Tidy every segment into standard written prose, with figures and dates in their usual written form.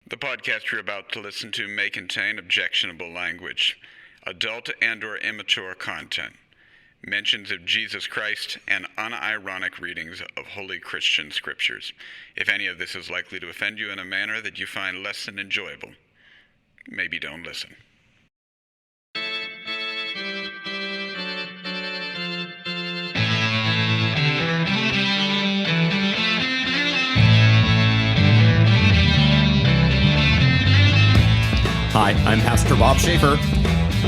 The podcast you're about to listen to may contain objectionable language, adult and/or immature content, mentions of Jesus Christ, and unironic readings of holy Christian scriptures. If any of this is likely to offend you in a manner that you find less than enjoyable, maybe don't listen. Hi, I'm Pastor Bob Schaefer.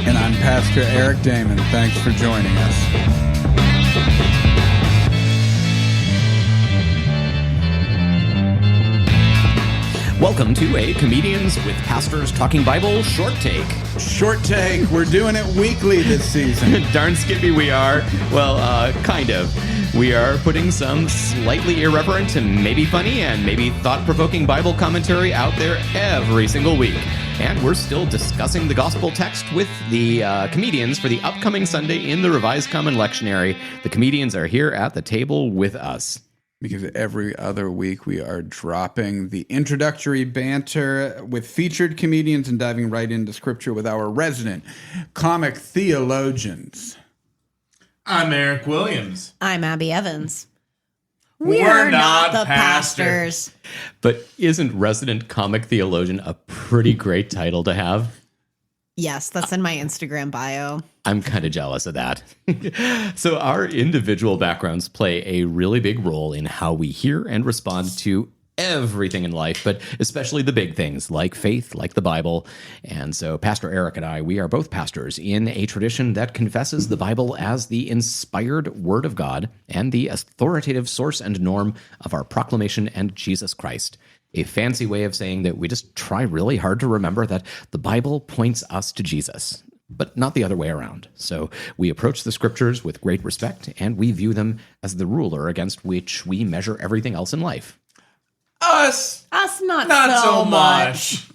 And I'm Pastor Eric Damon. Thanks for joining us. Welcome to a Comedians with Pastors Talking Bible short take. Short take. We're doing it weekly this season. Darn skippy we are. Well, kind of. We are putting some slightly irreverent and maybe funny and maybe thought-provoking Bible commentary out there every single week. And we're still discussing the gospel text with the comedians for the upcoming Sunday in the Revised Common Lectionary. The comedians are here at the table with us. Because every other week we are dropping the introductory banter with featured comedians and diving right into scripture with our resident comic theologians. I'm Eric Williams. I'm Abby Evans. We're not the pastors. But isn't resident comic theologian a pretty great title to have? Yes, that's in my Instagram bio. I'm kind of jealous of that. So our individual backgrounds play a really big role in how we hear and respond to everything in life, but especially the big things like faith, like the Bible. And so Pastor Eric and I, we are both pastors in a tradition that confesses the Bible as the inspired Word of God and the authoritative source and norm of our proclamation and Jesus Christ. A fancy way of saying that we just try really hard to remember that the Bible points us to Jesus, but not the other way around. So we approach the scriptures with great respect, and we view them as the ruler against which we measure everything else in life. Us Not so much.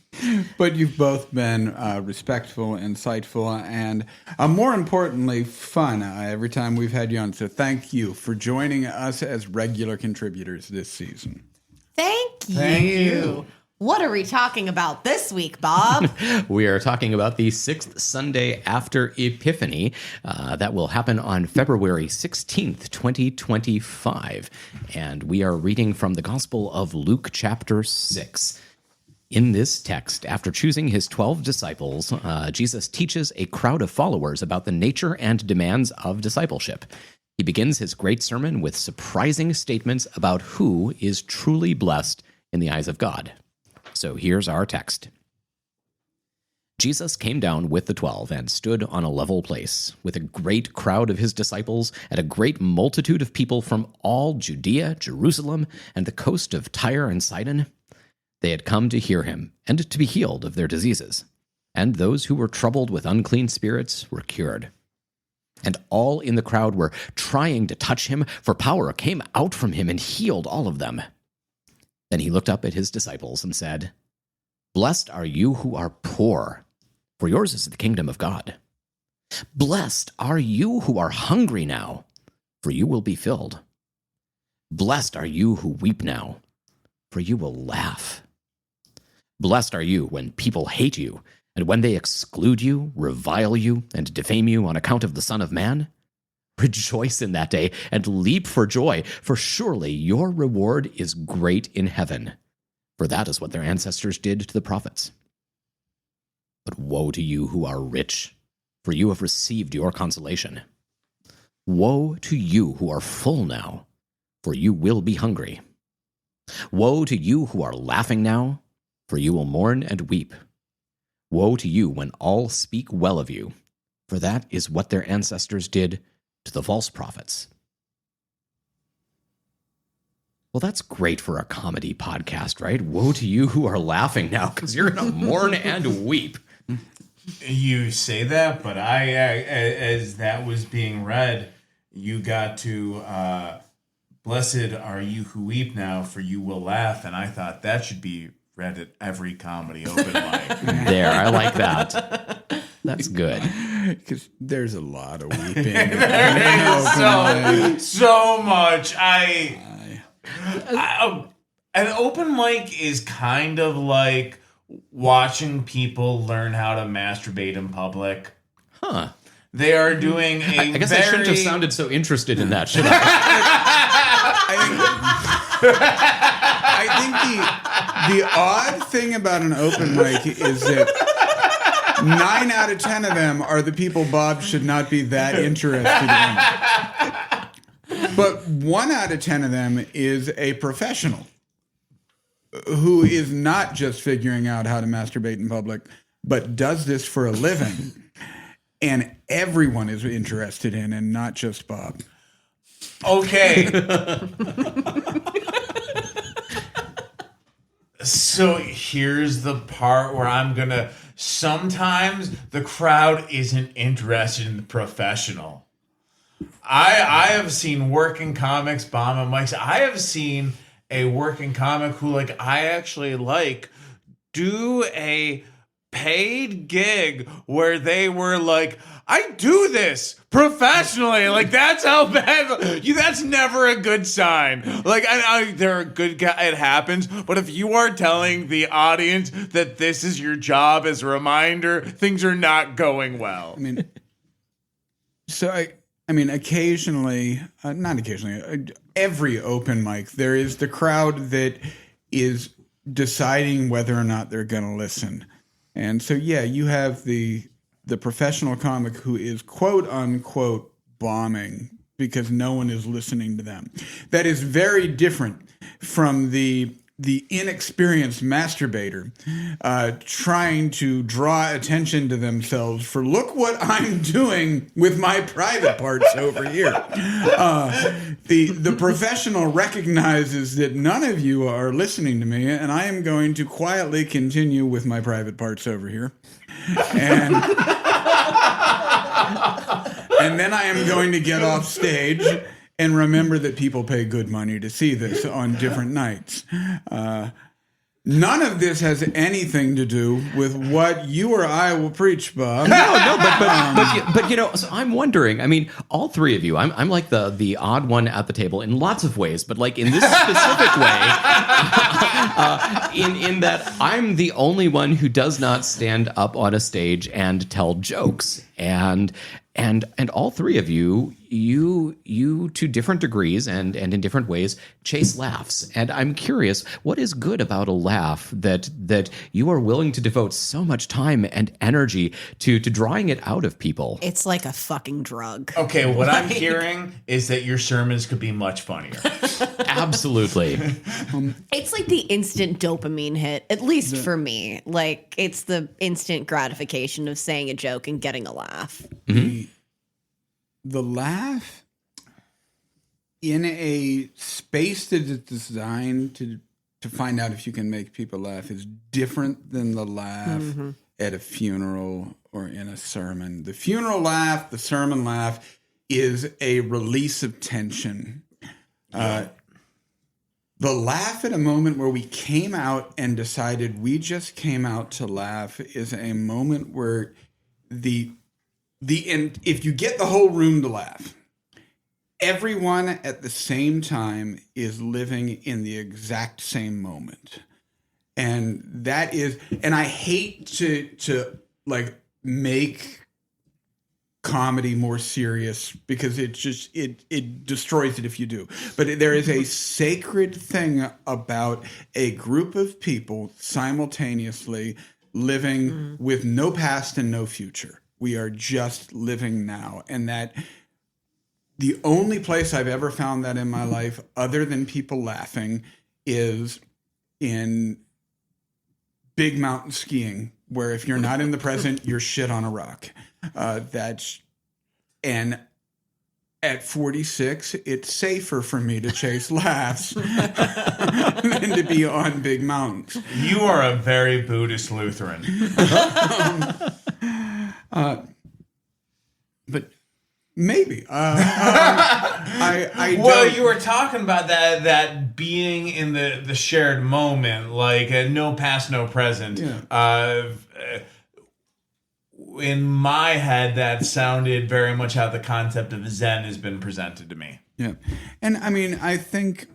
But you've both been respectful, insightful, and more importantly, fun every time we've had you on. So thank you for joining us as regular contributors this season. Thank you. you. What are we talking about this week, Bob? We are talking about the sixth Sunday after Epiphany. That will happen on February 16th, 2025. And we are reading from the Gospel of Luke chapter 6. In this text, after choosing his 12 disciples, Jesus teaches a crowd of followers about the nature and demands of discipleship. He begins his great sermon with surprising statements about who is truly blessed in the eyes of God. So here's our text. Jesus came down with the 12 and stood on a level place, with a great crowd of his disciples and a great multitude of people from all Judea, Jerusalem, and the coast of Tyre and Sidon. They had come to hear him and to be healed of their diseases. And those who were troubled with unclean spirits were cured. And all in the crowd were trying to touch him, for power came out from him and healed all of them. Then he looked up at his disciples and said, "Blessed are you who are poor, for yours is the kingdom of God. Blessed are you who are hungry now, for you will be filled. Blessed are you who weep now, for you will laugh. Blessed are you when people hate you, and when they exclude you, revile you, and defame you on account of the Son of Man. Rejoice in that day and leap for joy, for surely your reward is great in heaven. For that is what their ancestors did to the prophets. But woe to you who are rich, for you have received your consolation. Woe to you who are full now, for you will be hungry. Woe to you who are laughing now, for you will mourn and weep. Woe to you when all speak well of you, for that is what their ancestors did to the false prophets." Well, that's great for a comedy podcast, right? Woe to you who are laughing now, because you're going to mourn and weep. You say that, but I, as that was being read, you got to, blessed are you who weep now, for you will laugh. And I thought that should be read at every comedy open mic. There, I like that. That's good. Because there's a lot of weeping. so much. An open mic is kind of like watching people learn how to masturbate in public. Huh. They are doing I guess I shouldn't have sounded so interested in that, should I? I think the odd thing about an open mic is that 9 out of 10 of them are the people Bob should not be that interested in. But 1 out of 10 of them is a professional who is not just figuring out how to masturbate in public, but does this for a living. And everyone is interested in, and not just Bob. Okay. So here's the part where sometimes the crowd isn't interested in the professional. I have seen working comics bomb on mics. I have seen a working comic who I actually do a paid gig where they were like, I do this professionally. That's how bad. That's never a good sign. They're a good guy. It happens. But if you are telling the audience that this is your job as a reminder, things are not going well. Occasionally, not occasionally, every open mic, there is the crowd that is deciding whether or not they're going to listen. And so, yeah, you have the professional comic who is quote unquote bombing because no one is listening to them. That is very different from the inexperienced masturbator trying to draw attention to themselves for look what I'm doing with my private parts over here. The professional recognizes that none of you are listening to me, and I am going to quietly continue with my private parts over here. And then I am going to get off stage and remember that people pay good money to see this on different nights. None of this has anything to do with what you or I will preach, Bob. But so I'm wondering. All three of you. I'm like the odd one at the table in lots of ways, but in this specific way, in that I'm the only one who does not stand up on a stage and tell jokes, and all three of you to different degrees and in different ways chase laughs. And I'm curious, what is good about a laugh that you are willing to devote so much time and energy to drawing it out of people? It's like a fucking drug. Okay, what I'm hearing is that your sermons could be much funnier. Absolutely. It's like the instant dopamine hit, at least for me. It's the instant gratification of saying a joke and getting a laugh. Mm-hmm. The laugh in a space that is designed to find out if you can make people laugh is different than the laugh at a funeral or in a sermon. The funeral laugh, the sermon laugh is a release of tension. The laugh at a moment where we came out and decided we just came out to laugh is a moment where if you get the whole room to laugh, everyone at the same time is living in the exact same moment. And that is, and I hate to make comedy more serious because it destroys it if you do. But there is a sacred thing about a group of people simultaneously living with no past and no future. We are just living now. And that the only place I've ever found that in my life, other than people laughing, is in big mountain skiing, where if you're not in the present, you're shit on a rock. And at 46, it's safer for me to chase laughs than to be on big mountains. You are a very Buddhist Lutheran. But maybe. You were talking about that being in the shared moment, no past, no present. Yeah. In my head, that sounded very much how the concept of Zen has been presented to me. Yeah. And I mean, I think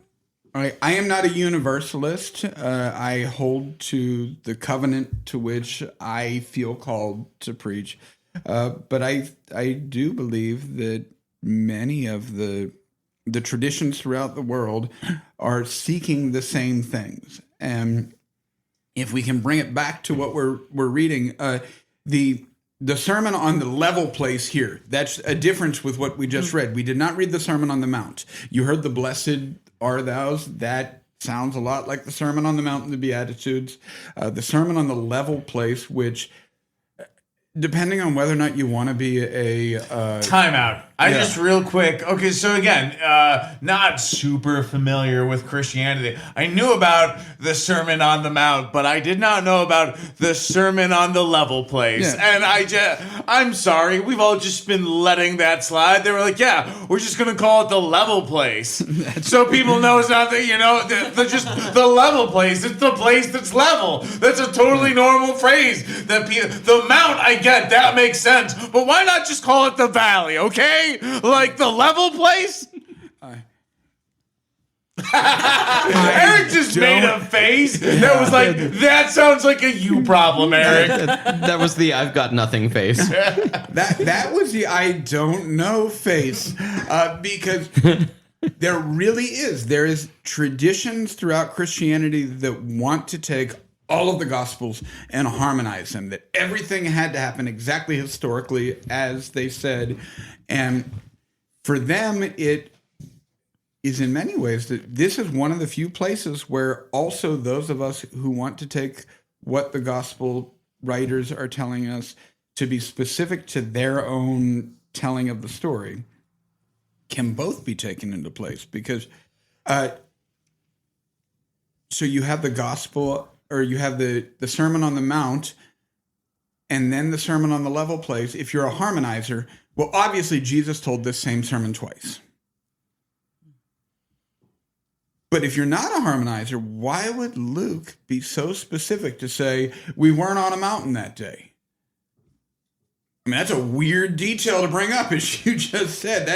I am not a universalist. I hold to the covenant to which I feel called to preach. But I do believe that many of the traditions throughout the world are seeking the same things. And if we can bring it back to what we're reading, the Sermon on the Level place here, that's a difference with what we just read. We did not read the Sermon on the Mount. You heard the blessed are thous. That sounds a lot like the Sermon on the Mount and the Beatitudes. The Sermon on the Level place, which, depending on whether or not you want to be a Timeout. Just real quick. Okay, so again, not super familiar with Christianity. I knew about the Sermon on the Mount, but I did not know about the Sermon on the Level place. Yeah. And I'm sorry, we've all just been letting that slide. They were like, yeah, we're just gonna call it the Level place, so people know it's not just the level place. It's the place that's level. That's a totally normal phrase. The Mount, I get that makes sense, but why not just call it the Valley? Okay. Like the level place? Eric just made a face that was like, that sounds like a you problem, Eric. That was the I've got nothing face. that was the I don't know face. Because there really is. There is traditions throughout Christianity that want to take all of the Gospels and harmonize them, that everything had to happen exactly historically as they said. And for them, it is in many ways that this is one of the few places where also those of us who want to take what the Gospel writers are telling us to be specific to their own telling of the story can both be taken into place. Because so you have the Gospel, or you have the Sermon on the Mount, and then the Sermon on the Level place. If you're a harmonizer, well, obviously Jesus told this same sermon twice. But if you're not a harmonizer, why would Luke be so specific to say, we weren't on a mountain that day? I mean, that's a weird detail to bring up, as you just said.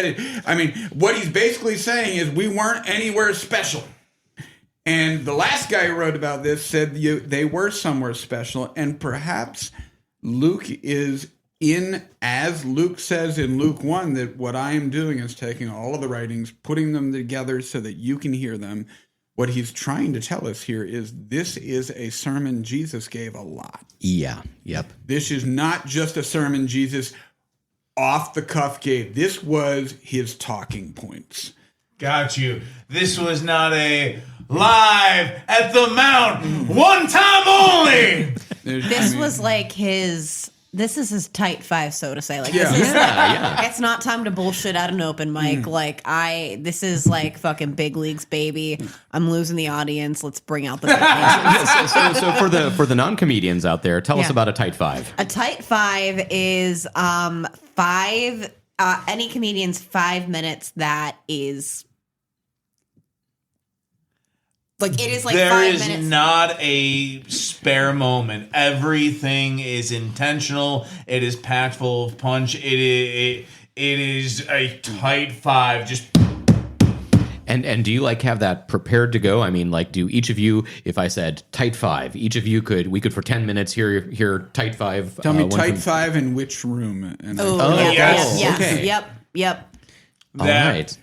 What he's basically saying is we weren't anywhere special. And the last guy who wrote about this said they were somewhere special. And perhaps Luke is as Luke says in Luke 1, that what I am doing is taking all of the writings, putting them together so that you can hear them. What he's trying to tell us here is this is a sermon Jesus gave a lot. Yeah. Yep. This is not just a sermon Jesus off the cuff gave. This was his talking points. Got you. This was not a live at the Mount, one time only. Was like his. This is his tight five, so to say. Like, Yeah. this is Yeah. it's not time to bullshit at an open mic. This is like fucking big leagues, baby. I'm losing the audience. Let's bring out the So for the non-comedians out there, tell us about a tight five. A tight five is any comedian's 5 minutes that is like, it is like there 5 is minutes. not a spare moment. Everything is intentional. It is packed full of punch. It is a tight five. Just. And do you have that prepared to go? I mean, do each of you, if I said tight five, each of you we could for 10 minutes hear tight five. Tell me tight five in which room? And yes. Okay. Yep. All right.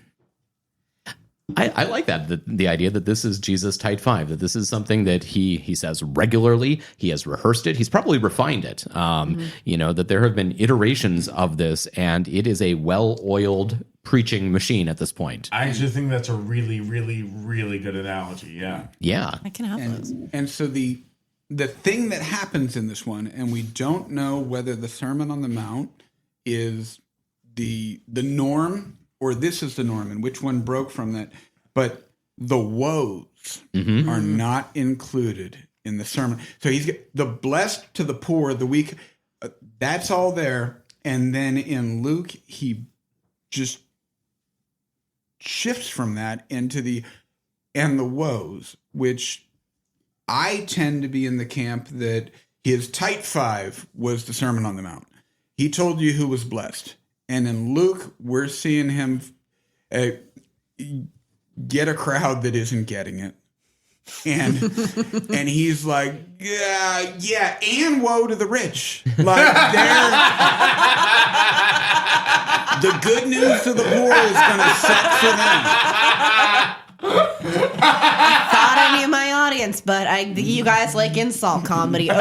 I like that, the idea that this is Jesus' tight five, that this is something that he says regularly. He has rehearsed it. He's probably refined it. That there have been iterations of this, and it is a well-oiled preaching machine at this point. I actually think that's a really, really, really good analogy. Yeah. Yeah. I can have those. And so the thing that happens in this one, and we don't know whether the Sermon on the Mount is the norm or this is the norm, and which one broke from that. But the woes are not included in the sermon. So he's the blessed to the poor, the weak, that's all there. And then in Luke, he just shifts from that into the woes, which I tend to be in the camp that his tight five was the Sermon on the Mount. He told you who was blessed. And in Luke, we're seeing him get a crowd that isn't getting it. And he's like, yeah, and woe to the rich. Like, the good news to the poor is going to suck for them. Thought I knew my audience, but you guys like insult comedy. Okay.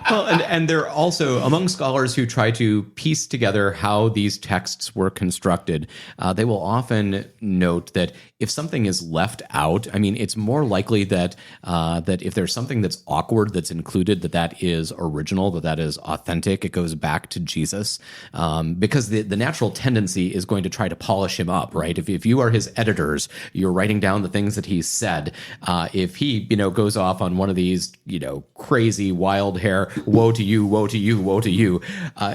Well, and there are also, among scholars who try to piece together how these texts were constructed, they will often note that if something is left out, I mean, it's more likely that that if there's something that's awkward that's included, that is original, that is authentic, it goes back to Jesus, because the natural tendency is going to try to polish him up, right? If you are his editors, you're writing down the things that he said. If he, goes off on one of these, crazy wild hair, woe to you, woe to you, woe to you,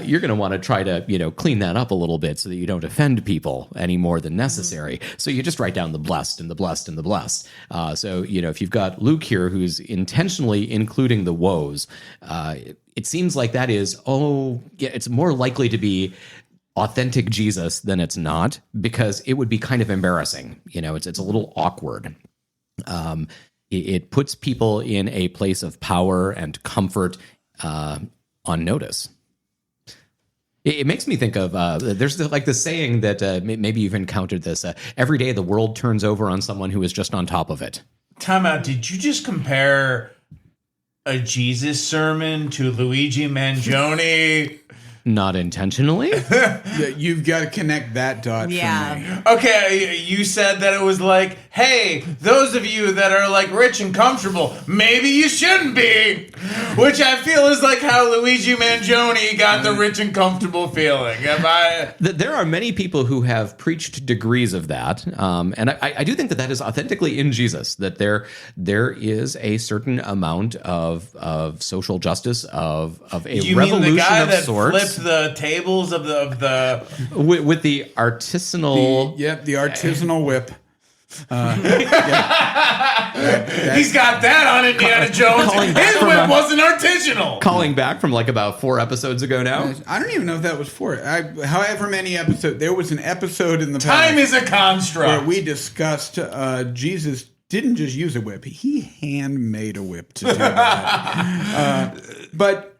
you're going to want to try to, clean that up a little bit so that you don't offend people any more than necessary. So you just write down the blessed and the blessed and the blessed. So, if you've got Luke here who's intentionally including the woes, it seems like that is, it's more likely to be authentic Jesus than it's not, because it would be kind of embarrassing. It's a little awkward. It puts people in a place of power and comfort on notice. It makes me think of, there's the saying that maybe you've encountered this, every day the world turns over on someone who is just on top of it. Time out. Did you just compare a Jesus sermon to Luigi Mangione? Not intentionally. Yeah, you've got to connect that dot for me. Okay, you said that it was like, hey, those of you that are like rich and comfortable, maybe you shouldn't be. Which I feel is like how Luigi Mangione got the rich and comfortable feeling. There are many people who have preached degrees of that, and I do think that is authentically in Jesus, that there is a certain amount of social justice, of a you revolution mean the guy of that sorts. Flipped the tables of the with the artisanal the artisanal whip. He's got that on Indiana Jones. His whip wasn't artisanal. Calling back from like about 4 episodes ago now. I don't even know if that was 4. However many episodes, there was an episode in the past. Time is a construct. Where we discussed Jesus didn't just use a whip; he handmade a whip to do that. But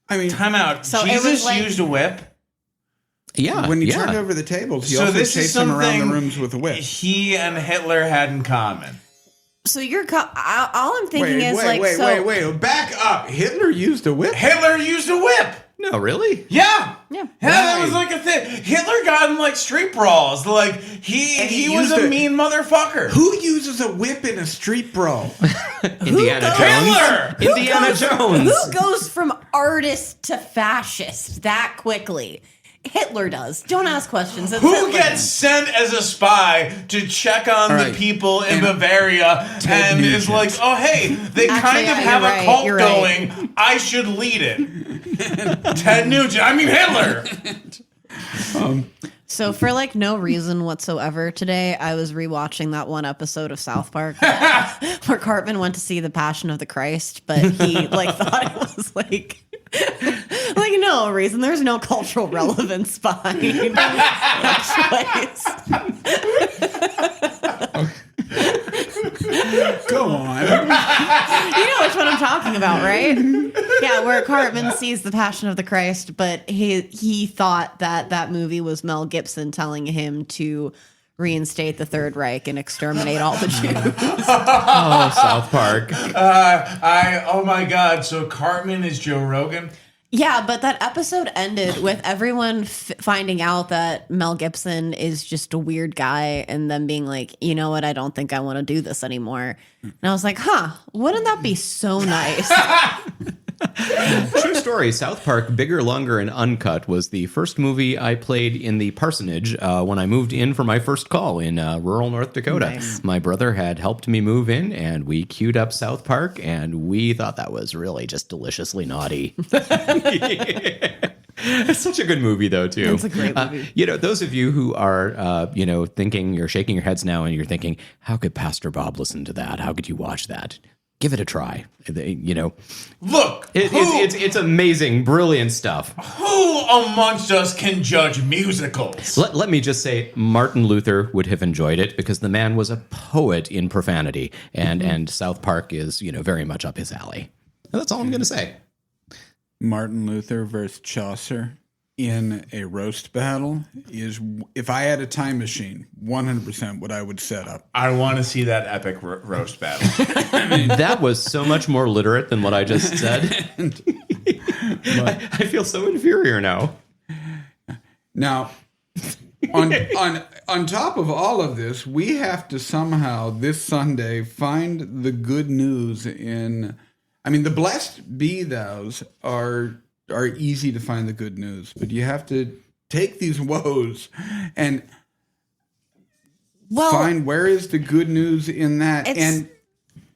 I mean, time out. So Jesus used a whip. Yeah, when he turned over the tables, he also chased them around the rooms with a whip. He and Hitler had in common. So all I'm thinking wait, back up. Hitler used a whip? Hitler used a whip. No, really? Yeah, that was like a thing. Hitler got in like street brawls. Like he was a mean motherfucker. Who uses a whip in a street brawl? Indiana Jones. Hitler. Indiana Jones. Who goes from artist to fascist that quickly? Hitler does. Don't ask questions. It's Who Hitler. gets sent as a spy to check on the people in Bavaria and is like, oh, hey, they kind of have a cult going. I should lead it. Ted Nugent. I mean, Hitler. So for like no reason whatsoever today, I was rewatching that one episode of South Park where Cartman went to see The Passion of the Christ, but he like thought it was like no reason. There's no cultural relevance behind that choice. Go on. You know which one I'm talking about, right? Yeah, where Cartman sees The Passion of the Christ, but he thought that movie was Mel Gibson telling him to reinstate the Third Reich and exterminate all the Jews. Oh, South Park. Oh my God. So Cartman is Joe Rogan? Yeah, but that episode ended with everyone finding out that Mel Gibson is just a weird guy and them being like, you know what, I don't think I want to do this anymore. And I was like, wouldn't that be so nice? True story. South Park, Bigger, Longer, and Uncut was the first movie I played in the parsonage when I moved in for my first call in rural North Dakota. Nice. My brother had helped me move in, and we queued up South Park, and we thought that was really just deliciously naughty. It's such a good movie, though, too. It's a great movie. Those of you who are, thinking, you're shaking your heads now, and you're thinking, how could Pastor Bob listen to that? How could you watch that? give it a try. Look, It's amazing, brilliant stuff. who amongst us can judge musicals? Let me just say, Martin Luther would have enjoyed it because the man was a poet in profanity, and South Park is, very much up his alley. That's all I'm going to say. Martin Luther versus Chaucer in a roast battle is, if I had a time machine, 100% what I would set up. I want to see that epic roast battle. That was so much more literate than what I just said. I feel so inferior now. Now, on top of all of this, we have to somehow this Sunday find the good news in. I mean, the blessed be thous are easy to find the good news, but you have to take these woes and find where is the good news in that. And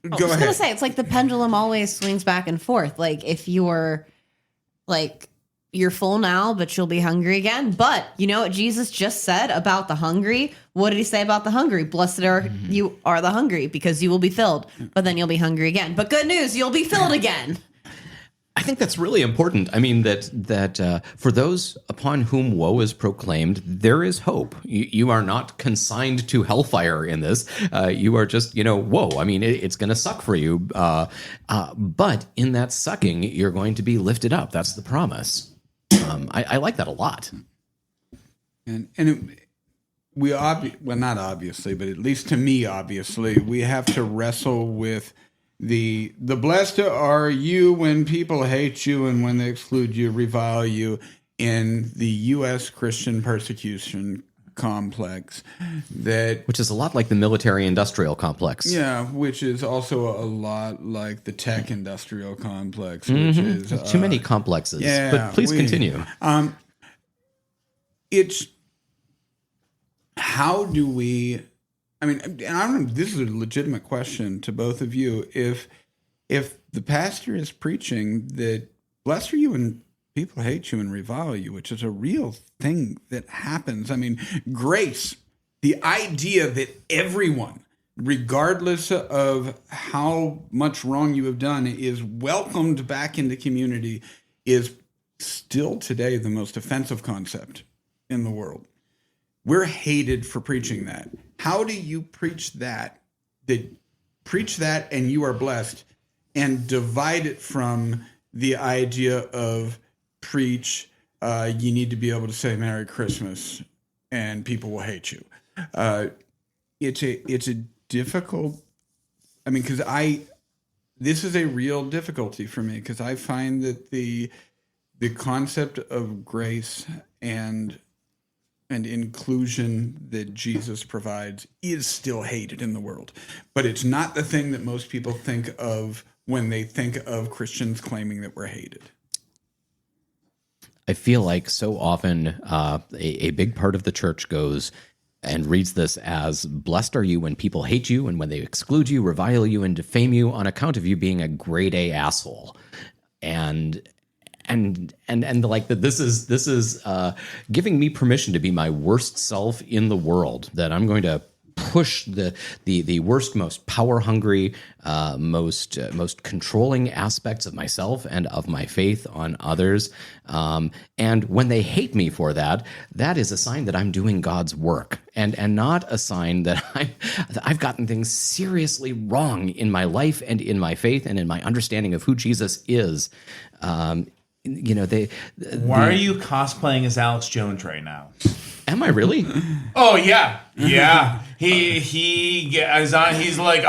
I was going to say, it's like the pendulum always swings back and forth. Like if you're full now, but you'll be hungry again. But you know what Jesus just said about the hungry? What did he say about the hungry? Blessed are you are the hungry because you will be filled, but then you'll be hungry again. But good news, you'll be filled again. I think that's really important. I mean, that for those upon whom woe is proclaimed, there is hope. You are not consigned to hellfire in this. You are just, woe. I mean, it's going to suck for you. But in that sucking, you're going to be lifted up. That's the promise. I like that a lot. Well, not obviously, but at least to me, obviously, we have to wrestle with the blessed are you when people hate you and when they exclude you, revile you in the U.S. Christian persecution complex, which is a lot like the military-industrial complex. Yeah, which is also a lot like the tech-industrial complex, which is too many complexes. Yeah, but please continue. It's how do we? I mean, and I don't know. This is a legitimate question to both of you. If the pastor is preaching that blessed are you when people hate you and revile you, which is a real thing that happens. I mean, grace, the idea that everyone, regardless of how much wrong you have done, is welcomed back into community, is still today the most offensive concept in the world. We're hated for preaching that. How do you preach that? Preach that and you are blessed, and divide it from the idea of preach, you need to be able to say Merry Christmas and people will hate you. It's a difficult, I mean, because this is a real difficulty for me, because I find that the concept of grace and inclusion that Jesus provides is still hated in the world. But it's not the thing that most people think of when they think of Christians claiming that we're hated. I feel like so often a big part of the church goes and reads this as, blessed are you when people hate you and when they exclude you, revile you, and defame you on account of you being a grade A asshole. And like that, this is giving me permission to be my worst self in the world, that I'm going to push the worst, most power hungry, most controlling aspects of myself and of my faith on others. And when they hate me for that, that is a sign that I'm doing God's work, and not a sign that I've gotten things seriously wrong in my life and in my faith and in my understanding of who Jesus is. Why are you cosplaying as Alex Jones right now? Am I really? Oh yeah. He's like,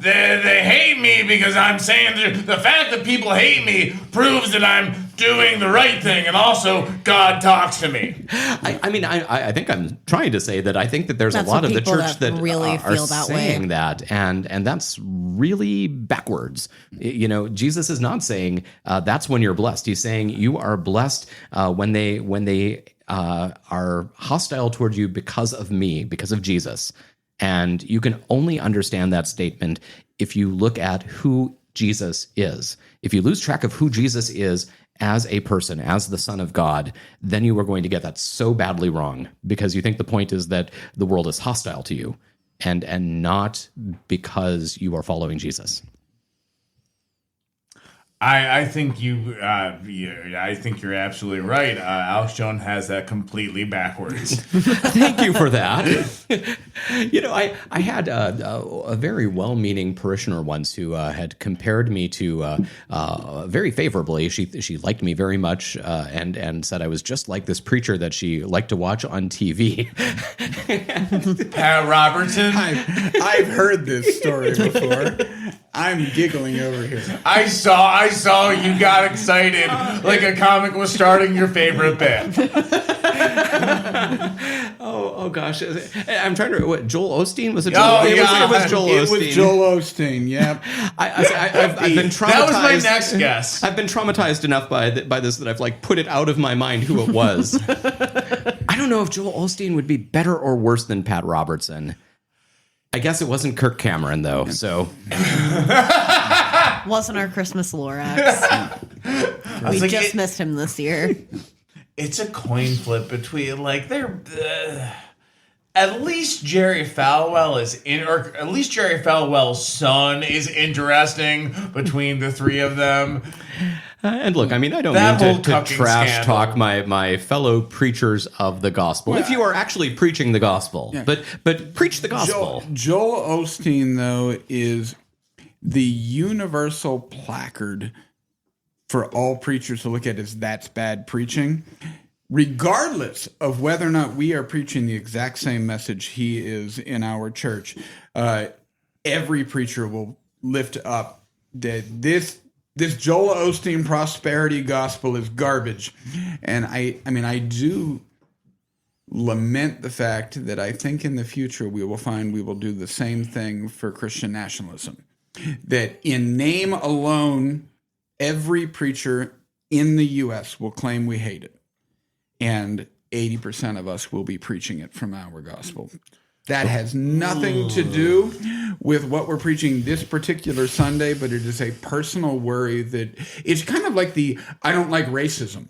they hate me because I'm saying the fact that people hate me proves that I'm doing the right thing, and also God talks to me. I think I'm trying to say that I think that there's a lot of the church that really are feel that saying way. that, and that's really backwards. Jesus is not saying that's when you're blessed. He's saying you are blessed when they are hostile toward you because of me, because of Jesus. And you can only understand that statement if you look at who Jesus is. If you lose track of who Jesus is as a person, as the Son of God, then you are going to get that so badly wrong, because you think the point is that the world is hostile to you, and not because you are following Jesus. I think I think you're absolutely right. Alex Jones has that completely backwards. Thank you for that. I had a very well-meaning parishioner once who had compared me to very favorably. She liked me very much and said I was just like this preacher that she liked to watch on TV. Pat Robertson. I've heard this story before. I'm giggling over here. I saw you got excited like a comic was starting your favorite bit. Oh gosh, I'm trying to. What, Joel Osteen was it? Yeah. It was Joel Osteen. It was Joel Osteen. Yep. I've been traumatized. That was my next guess. I've been traumatized enough by this that I've put it out of my mind who it was. I don't know if Joel Osteen would be better or worse than Pat Robertson. I guess it wasn't Kirk Cameron though, so Wasn't our Christmas Lorax. We just missed him this year. It's a coin flip between they're. At least Jerry Falwell's son is interesting between the three of them. And look, I mean, I don't mean to trash talk my fellow preachers of the gospel. If you are actually preaching the gospel, but preach the gospel. Joel Osteen, though, is the universal placard for all preachers to look at as that's bad preaching. Regardless of whether or not we are preaching the exact same message he is in our church, every preacher will lift up that this Joel Osteen prosperity gospel is garbage. And I mean, I do lament the fact that I think in the future we will do the same thing for Christian nationalism. That in name alone, every preacher in the U.S. will claim we hate it. And 80% of us will be preaching it from our gospel. That has nothing to do with what we're preaching this particular Sunday, but it is a personal worry that it's kind of like I don't like racism.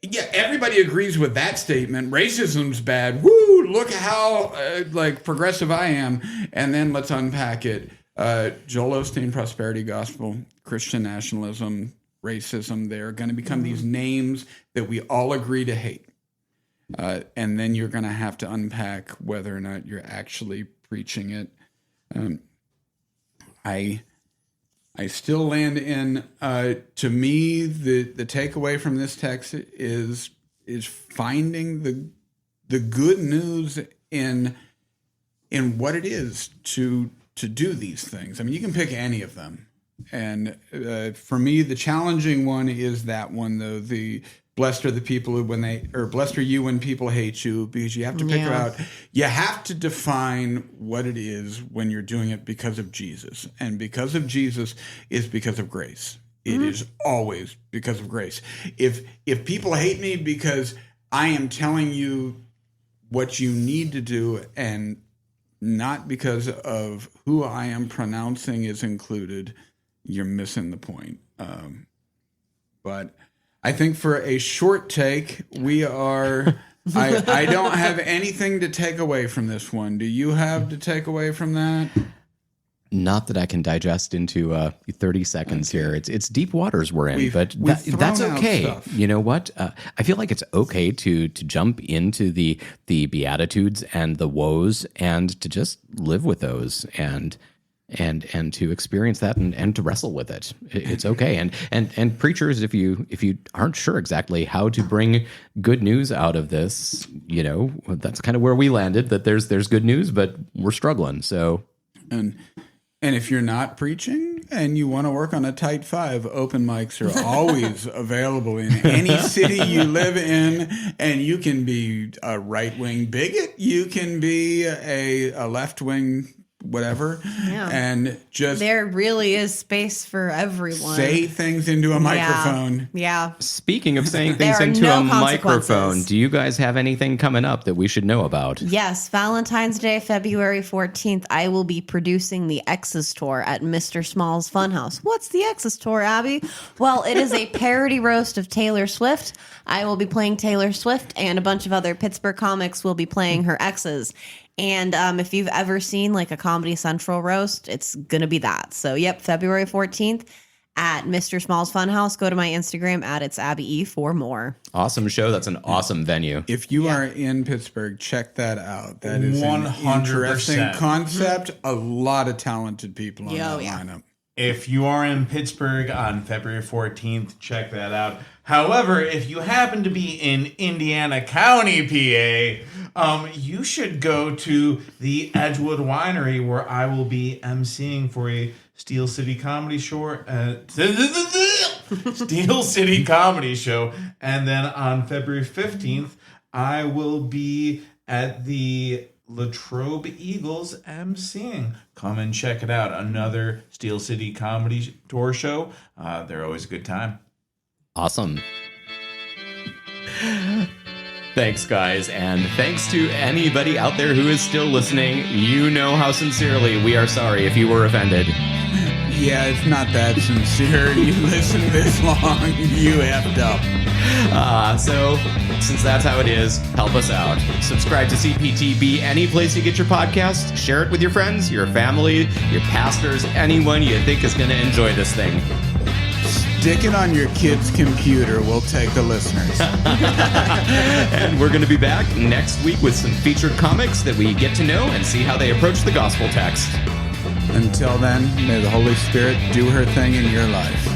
Yeah, everybody agrees with that statement. Racism's bad. Woo, look how progressive I am. And then let's unpack it. Joel Osteen, prosperity gospel, Christian nationalism, racism, they're going to become these names that we all agree to hate. And then you're going to have to unpack whether or not you're actually preaching it. I still land in, to me, the takeaway from this text is finding the good news in what it is to do these things. I mean, you can pick any of them. And for me, the challenging one is that one, though, the blessed are the people who blessed are you when people hate you, because you have to pick out, you have to define what it is when you're doing it because of Jesus. And because of Jesus is because of grace. It is always because of grace. If people hate me because I am telling you what you need to do and not because of who I am pronouncing is included, you're missing the point. But I think for a short take, we are... I don't have anything to take away from this one. Do you have to take away from that? Not that I can digest into 30 seconds here. It's deep waters we're in, but that's okay. You know what? I feel like it's okay to jump into the Beatitudes and the woes and to just live with those and to experience that and to wrestle with it. It's okay. And preachers, if you aren't sure exactly how to bring good news out of this, that's kind of where we landed, that there's good news, but we're struggling. So and if you're not preaching and you want to work on a tight 5, open mics are always available in any city you live in, and you can be a right-wing bigot, you can be a left-wing whatever, and just there really is space for everyone. Say things into a microphone. Yeah. Speaking of saying things into a microphone, do you guys have anything coming up that we should know about? Yes, Valentine's Day, February 14th, I will be producing the X's Tour at Mr. Small's Funhouse. What's the X's Tour, Abby? Well, it is a parody roast of Taylor Swift. I will be playing Taylor Swift, and a bunch of other Pittsburgh comics will be playing her exes. And if you've ever seen a Comedy Central roast, it's going to be that. So, February 14th at Mr. Small's Funhouse. Go to my Instagram at It's Abby E for more. Awesome show. That's an awesome venue. If you are in Pittsburgh, check that out. That is an 100%. interesting concept. A lot of talented people on that lineup. If you are in Pittsburgh on February 14th, check that out. However, if you happen to be in Indiana County, PA, you should go to the Edgewood Winery, where I will be emceeing for a Steel City Comedy Show. Steel City Comedy Show. And then on February 15th, I will be at the Latrobe Eagles emceeing. Come and check it out. Another Steel City Comedy Tour show. They're always a good time. Awesome. Thanks, guys. And thanks to anybody out there who is still listening. You know how sincerely we are sorry if you were offended. Yeah, it's not that sincere. You listen this long, you effed up. So, since that's how it is, help us out. Subscribe to CPTB any place you get your podcast. Share it with your friends, your family, your pastors, anyone you think is going to enjoy this thing. Stick it on your kid's computer. We'll take the listeners. And we're going to be back next week with some featured comics that we get to know and see how they approach the gospel text. Until then, may the Holy Spirit do her thing in your life.